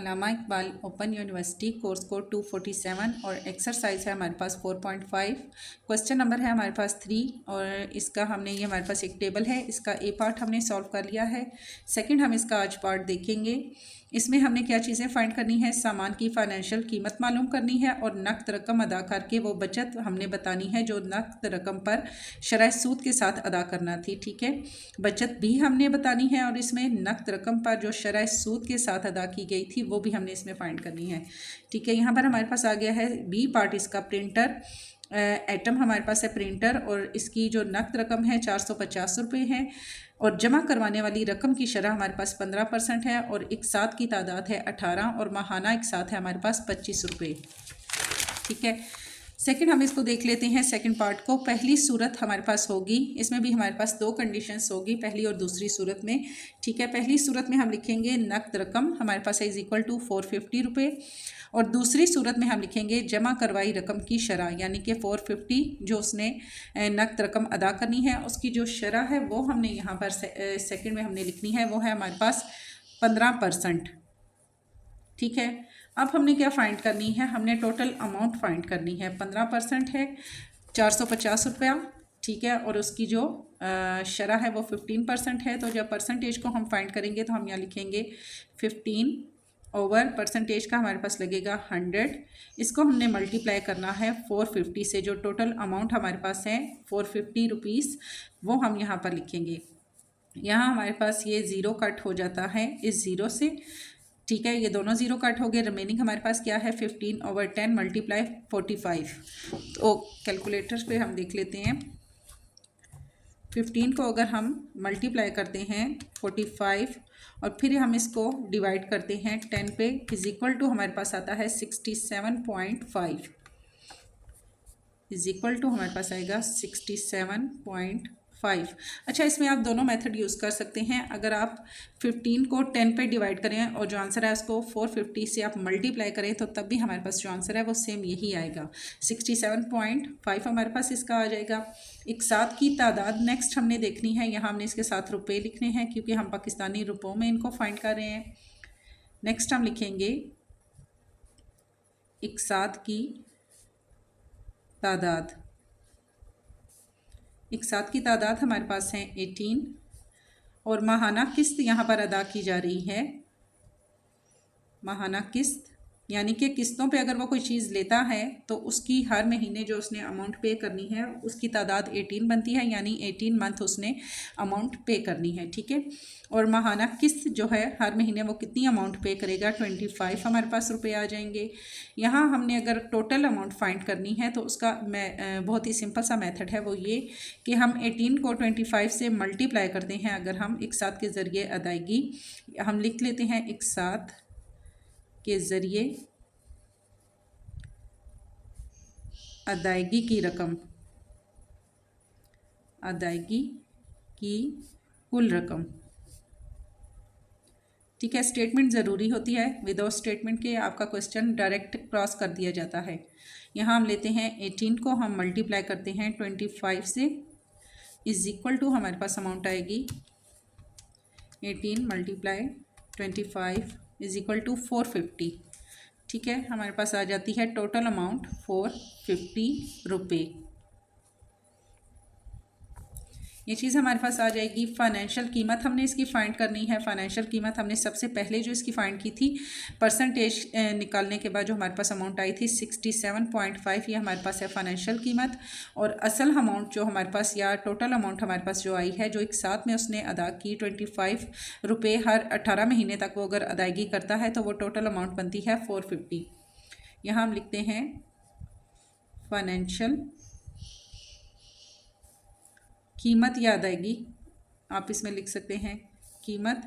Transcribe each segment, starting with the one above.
अल्लामा Iqbal open university, course code 247 और exercise है हमारे पास 4.5। क्वेश्चन नंबर है हमारे पास 3 और इसका हमने ये हमारे पास एक टेबल है, इसका ए पार्ट हमने सॉल्व कर लिया है। सेकंड हम इसका आज पार्ट देखेंगे। इसमें हमने क्या चीज़ें फाइंड करनी है, सामान की फाइनेंशियल कीमत मालूम करनी है और नकद रकम अदा करके वो बचत हमने बतानी है जो नकद रकम पर शरह सूद के साथ अदा करना थी। ठीक है, बचत भी हमने बतानी है और इसमें नकद रकम पर जो शरह सूद के साथ अदा की गई थी वो भी हमने इसमें फाइंड करनी है। ठीक है, यहाँ पर हमारे पास आ गया है बी पार्ट, इसका प्रिंटर आइटम हमारे पास है प्रिंटर और इसकी जो नकद रकम है 450 रुपये है और जमा करवाने वाली रकम की शरह हमारे पास 15% है और इकसात की तादाद है 18 और माहाना इकसात है हमारे पास 25 रुपये। ठीक है, सेकंड हम इसको देख लेते हैं सेकंड पार्ट को। पहली सूरत हमारे पास होगी, इसमें भी हमारे पास 2 कंडीशंस होगी, पहली और दूसरी सूरत में। ठीक है, पहली सूरत में हम लिखेंगे नकद रकम हमारे पास है = 450 रुपये और दूसरी सूरत में हम लिखेंगे जमा करवाई रकम की शरह, यानी कि 450 जो उसने नकद रकम अदा करनी है उसकी जो शरह है वो हमने यहाँ पर सेकंड में हमने लिखनी है, वो है हमारे पास 15%। ठीक है, अब हमने क्या फाइंड करनी है, हमने टोटल अमाउंट फाइंड करनी है। 15% है 450 रुपया। ठीक है, और उसकी जो शरह है वो 15% है। तो जब परसेंटेज को हम फाइंड करेंगे तो हम यहाँ लिखेंगे 15 ओवर परसेंटेज का हमारे पास लगेगा 100। इसको हमने मल्टीप्लाई करना है 450 से, जो टोटल अमाउंट हमारे पास है 450 रुपीज़ वो हम यहाँ पर लिखेंगे। यहाँ हमारे पास ये ज़ीरो कट हो जाता है इस ज़ीरो से। ठीक है, ये दोनों ज़ीरो कट हो गए, रिमेनिंग हमारे पास क्या है 15/10 मल्टीप्लाई 45। तो कैलकुलेटर पे हम देख लेते हैं, 15 को अगर हम मल्टीप्लाई करते हैं 45 और फिर हम इसको डिवाइड करते हैं 10 पे = हमारे पास आता है 67.5 हमारे पास आएगा 67.5। अच्छा, इसमें आप दोनों मेथड यूज़ कर सकते हैं। अगर आप 15 को 10 पे डिवाइड करें और जो आंसर है उसको 450 से आप मल्टीप्लाई करें तो तब भी हमारे पास जो आंसर है वो सेम यही आएगा, 67.5 हमारे पास इसका आ जाएगा। इकसात की तादाद नेक्स्ट हमने देखनी है, यहाँ हमने इसके साथ रुपये लिखने हैं क्योंकि हम पाकिस्तानी रुपयों में इनको फाइंड कर रहे हैं। नेक्स्ट हम लिखेंगे इकसात की तादाद। इकसात की तादाद हमारे पास है 18 और माहाना किस्त यहाँ पर अदा की जा रही है। माहाना किस्त यानी कि किस्तों पे अगर वो कोई चीज़ लेता है तो उसकी हर महीने जो उसने अमाउंट पे करनी है उसकी तादाद 18 बनती है, यानी 18 मंथ उसने अमाउंट पे करनी है। ठीक है, और माहाना किस्त जो है हर महीने वो कितनी अमाउंट पे करेगा, 25 हमारे पास रुपए आ जाएंगे। यहाँ हमने अगर टोटल अमाउंट फाइंड करनी है तो उसका बहुत ही सिंपल सा मेथड है, वो ये कि हम 18 को 25 से मल्टीप्लाई करते हैं। अगर हम इकसात के ज़रिए अदायगी हम लिख लेते हैं, इकसात के ज़रिए अदायगी की रकम, अदायगी की कुल रकम। ठीक है, स्टेटमेंट ज़रूरी होती है, विदाउट स्टेटमेंट के आपका क्वेश्चन डायरेक्ट क्रॉस कर दिया जाता है। यहाँ हम लेते हैं 18 को हम मल्टीप्लाई करते हैं 25 से = हमारे पास अमाउंट आएगी 18 × 25 = 450। ठीक है, हमारे पास आ जाती है टोटल अमाउंट 450 रुपये। ये चीज़ हमारे पास आ जाएगी। फाइनेंशियल कीमत हमने इसकी फ़ाइंड करनी है। फाइनेंशियल कीमत हमने सबसे पहले जो इसकी फ़ाइंड की थी, परसेंटेज निकालने के बाद जो हमारे पास अमाउंट आई थी 67.5, ये हमारे पास है फाइनेंशियल कीमत। और असल अमाउंट जो हमारे पास या टोटल अमाउंट हमारे पास जो आई है, जो एक साथ में उसने अदा की 25 रुपये हर 18 महीने तक वो अगर अदायगी करता है तो वो टोटल अमाउंट बनती है 450। यहाँ हम लिखते हैं फाइनेंशियल कीमत या अदायगी, आप इसमें लिख सकते हैं कीमत।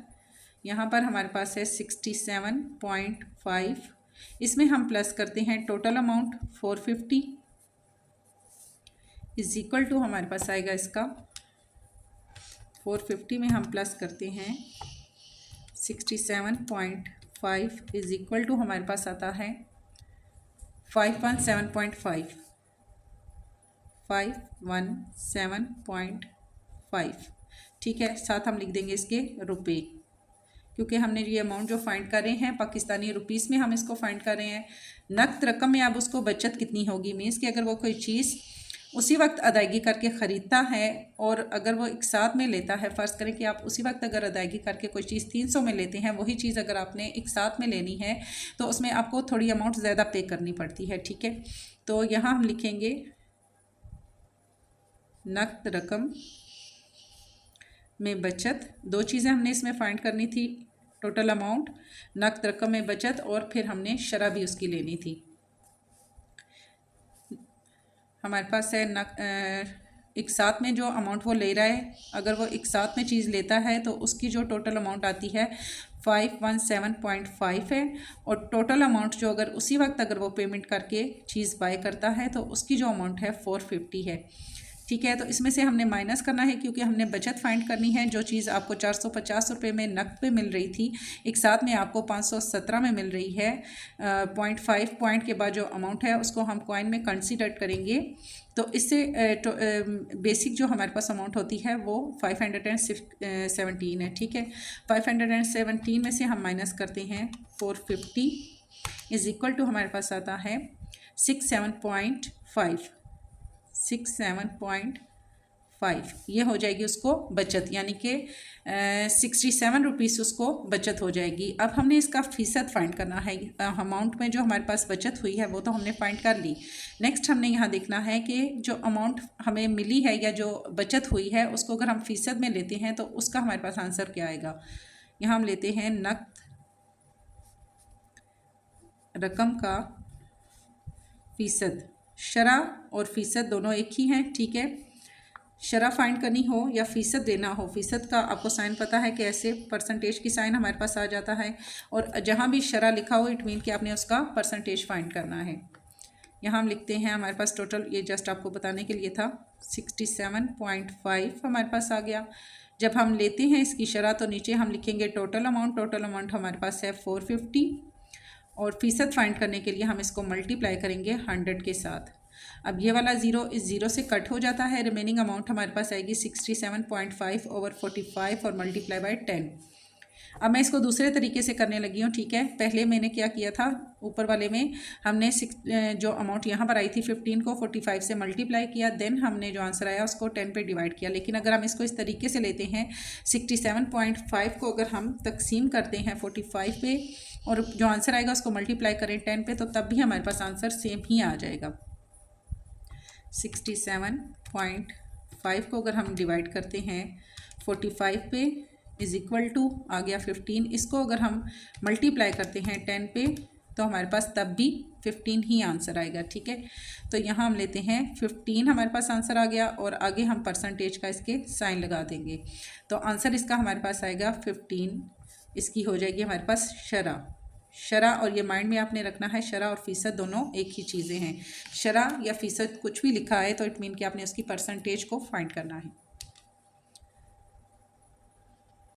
यहाँ पर हमारे पास है 67.5, इसमें हम प्लस करते हैं टोटल अमाउंट 450 = हमारे पास आएगा इसका 450 में हम प्लस करते हैं 67.5 = हमारे पास आता है 517.5। 517.5। ठीक है, साथ हम लिख देंगे इसके रुपये। क्योंकि हमने ये अमाउंट जो फाइंड कर रहे हैं पाकिस्तानी रुपीस में हम इसको फाइंड कर रहे हैं। नकद रकम में अब उसको बचत कितनी होगी, मीन्स कि अगर वो कोई चीज़ उसी वक्त अदायगी करके ख़रीदता है और अगर वो एक साथ में लेता है, फ़र्ज़ करें कि आप उसी वक्त अगर अदायगी करके कोई चीज़ 300 में लेते हैं, वही चीज़ अगर आपने एक साथ में लेनी है तो उसमें आपको थोड़ी अमाउंट ज़्यादा पे करनी पड़ती है, ठीक है। तो यहाँ हम लिखेंगे नकद रकम में बचत। दो चीज़ें हमने इसमें फाइंड करनी थी, टोटल अमाउंट, नकद रकम में बचत, और फिर हमने शरह भी उसकी लेनी थी। हमारे पास है एक साथ में जो अमाउंट वो ले रहा है, अगर वो एक साथ में चीज़ लेता है तो उसकी जो टोटल अमाउंट आती है 517.5 है, और टोटल अमाउंट जो अगर उसी वक्त अगर वो पेमेंट करके चीज़ बाय करता है तो उसकी जो अमाउंट है 450 है, ठीक है। तो इसमें से हमने माइनस करना है क्योंकि हमने बचत फाइंड करनी है। जो चीज़ आपको 450 रुपये में नकद पे मिल रही थी, एक साथ में आपको 517 में मिल रही है। 0.5 पॉइंट के बाद जो अमाउंट है उसको हम कॉइन में कंसीडर करेंगे। तो इससे बेसिक जो हमारे पास अमाउंट होती है वो 517 है, ठीक है। 517 में से हम माइनस करते हैं 450 इज इक्वल टू हमारे पास आता है 67.5। ये हो जाएगी उसको बचत, यानी कि 67 रुपीज़ उसको बचत हो जाएगी। अब हमने इसका फ़ीसद फाइंड करना है। अमाउंट में जो हमारे पास बचत हुई है वो तो हमने फाइंड कर ली। नेक्स्ट हमने यहाँ देखना है कि जो अमाउंट हमें मिली है या जो बचत हुई है उसको अगर हम फ़ीसद में लेते हैं तो उसका हमारे पास आंसर क्या आएगा। यहाँ हम लेते हैं नकद रकम का फ़ीसद। शरह और फ़ीसद दोनों एक ही हैं, ठीक है। शरह फाइंड करनी हो या फ़ीसद देना हो, फ़ीसद का आपको साइन पता है कि ऐसे परसेंटेज की साइन हमारे पास आ जाता है, और जहाँ भी शरह लिखा हो इट मीन कि आपने उसका परसेंटेज फाइंड करना है। यहाँ हम लिखते हैं, हमारे पास टोटल, ये जस्ट आपको बताने के लिए था, 67.5 हमारे पास आ गया। जब हम लेते हैं इसकी शरह तो नीचे हम लिखेंगे टोटल अमाउंट। टोटल अमाउंट हमारे पास है 450, और फ़ीसद फाइंड करने के लिए हम इसको मल्टीप्लाई करेंगे 100 के साथ। अब ये वाला ज़ीरो इस ज़ीरो से कट हो जाता है, रिमेनिंग अमाउंट हमारे पास आएगी 67.5 ओवर 45 और मल्टीप्लाई बाय 10। अब मैं इसको दूसरे तरीके से करने लगी हूँ, ठीक है। पहले मैंने क्या किया था, ऊपर वाले में हमने जो अमाउंट यहाँ पर आई थी 15 को 45 से मल्टीप्लाई किया, देन हमने जो आंसर आया उसको 10 पे डिवाइड किया। लेकिन अगर हम इसको इस तरीके से लेते हैं, 67.5 को अगर हम तकसीम करते हैं 45 पे और जो आंसर आएगा उसको मल्टीप्लाई करें 10 पे, तो तब भी हमारे पास आंसर सेम ही आ जाएगा। 67.5 को अगर हम डिवाइड करते हैं 45 पे इज़ इक्वल टू आ गया 15। इसको अगर हम मल्टीप्लाई करते हैं 10 पे तो हमारे पास तब भी 15 ही आंसर आएगा, ठीक है। तो यहाँ हम लेते हैं 15 हमारे पास आंसर आ गया, और आगे हम परसेंटेज का इसके साइन लगा देंगे। तो आंसर इसका हमारे पास आएगा 15। इसकी हो जाएगी हमारे पास शरह, और ये माइंड में आपने रखना है, शरह और फ़ीसद दोनों एक ही चीज़ें हैं। शरह या फ़ीसद कुछ भी लिखा है तो इट मीन कि आपने उसकी परसेंटेज को फाइंड करना है।